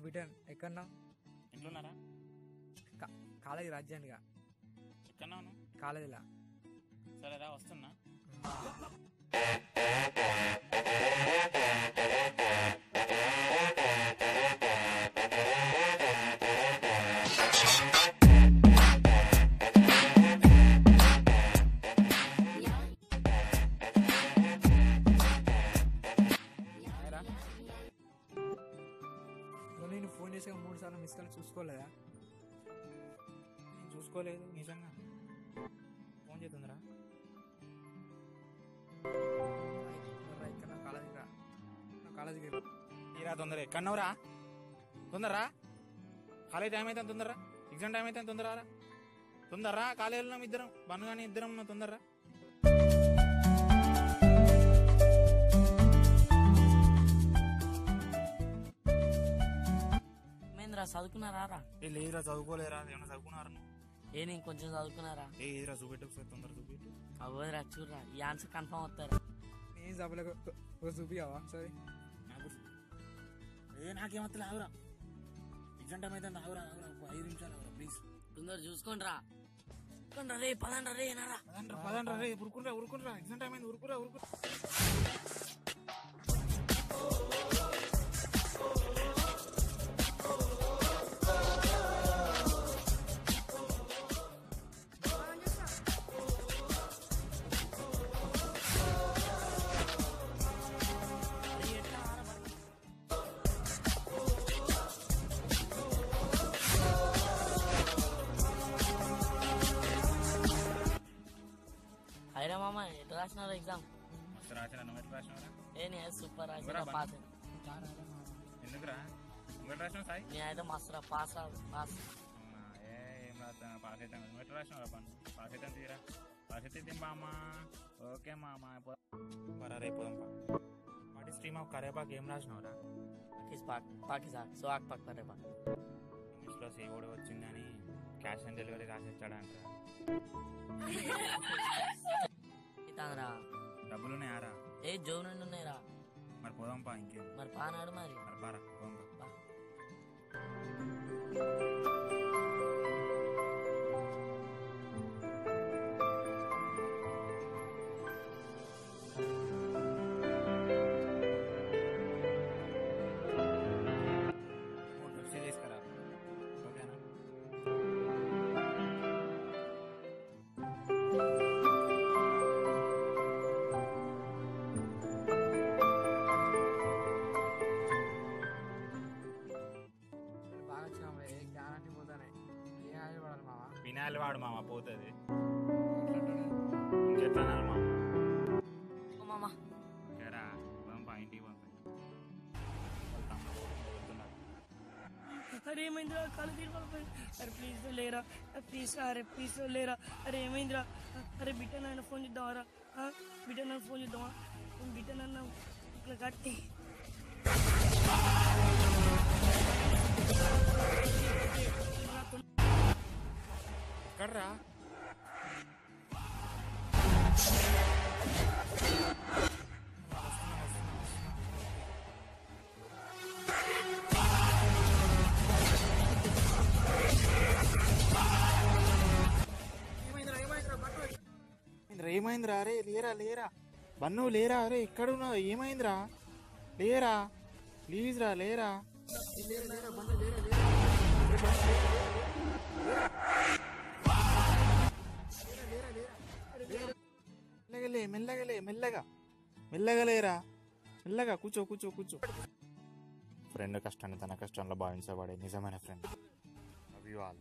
Bitten ఎక్కడున్నా? ఇంట్లోన్నారా? College రాజ్యానిగా ఎక్కడున్నావు? కాలేజీలా. సరేరా వస్తున్నా. నేను ఫోన్ చేసాక 3 సార్లు మిస్ కాల్ చూసుకోలేదా? నేను చూసుకోలేదు నిజంగా. ఫోన్ చేస్తుందిరా. ఇక్కడ కాలేజీకి తీరా తొందర. ఎక్కడన్నావురా? తొందరరా. కాలేజ్ టైం అయితే తొందరరా. ఎగ్జామ్ టైం అయితే తొందరరా. తొందరరా. కాలేజీలో ఇద్దరం బన్ను కానీ ఇద్దరం తొందరరా. చదువుకున్నారా? లేదురా చదువుకోలేరా. ఏమన్నా చదువుకున్నారా? నేను కొంచెం చదువుకున్నారా? ఏదిరా చూపెట్టు ఒకసారి తొందర చూపెట్టు. అవ్వదురా చూడరా, ఈ ఆన్సర్ కన్ఫర్మ్ అవుతారా? నేను చదవలేక చూపియావా? సరే నాకేమత్తలే. ఆగురా. ఎగ్జామ్ టైం అయితే ఆగురా. 5 నిమిషాలు ఆగురా ప్లీజ్. తొందర చూసుకోండిరా. రే పదండ్రా. రే నారా పదండ్రా. రే ఉరుకుండ్రా. ఎగ్జామ్ టైం అయింది. ఉరుకురా. అయిరా మామ, ఎట్లా రాసినారు ఎగ్జామ్? రాసిన నువ్వు ఎట్లా రాసినవరా? నేను సూపర్ రాసిన, పాస్. ఎందుకురా నువ్వు రాసిన సాయి? నేనైతే మస్తురా పాస్. ఏం రాస్తా పాస్ అవుతాం. నువ్వు ఎట్లా రాసినవరా? పాస్ అవుతాం తీరా. పాస్ అయితే మామ. ఓకే మామ. రేపు పోదాం. వాటి స్ట్రీమ్ ఆఫ్ కరేపాకు ఏం రాసినవరా? పాకిస్తాన్ సోక్ పాక్ కరేపాక్. ఇంగ్లీష్లో సేవోడు వచ్చిందని క్యాష్ ఆన్ డెలివరీ రాసిచ్చాడంటారా? డబ్బులున్నాయారా? ఏ జోబు నుండి ఉన్నాయిరా. మరి పోదాంపా. ఇంకేం మరి పానాడు. మరి బారా పోదాంపా. తీసుకురా. ఓకేనా? వినాలి వాడు మామ పోతుంది. ఇంకెట్లా మామ? మామ ఏరా పోదాంపా. ఇంటికి పోతాం. అరే ఏమైందిరా? కాలు తీరిపోయి. అరే ప్లీజ్ లేరా. ప్లీజ్ అరే ప్లీజ్ లేరా. అరే ఏమైందిరా? అరే బిడ్డ నాయన ఫోన్ చేద్దామరా. బిడ్డ నన్ను ఫోన్ చేద్దామా? బిడ్డ నన్ను ఇట్లా కట్టి ఎక్కడ్రా? ఏమైందిరా? అరే లేరా. బన్ను లేరా? అరే ఎక్కడున్నావు? ఏమైందిరా? లేరా ప్లీజ్ రా. లేరా. మెల్లగా లేరా. మెల్లగా కూర్చో. ఫ్రెండ్ కష్టాన్ని తన కష్టంలో భావించబడే నిజమైన ఫ్రెండ్. Love you all.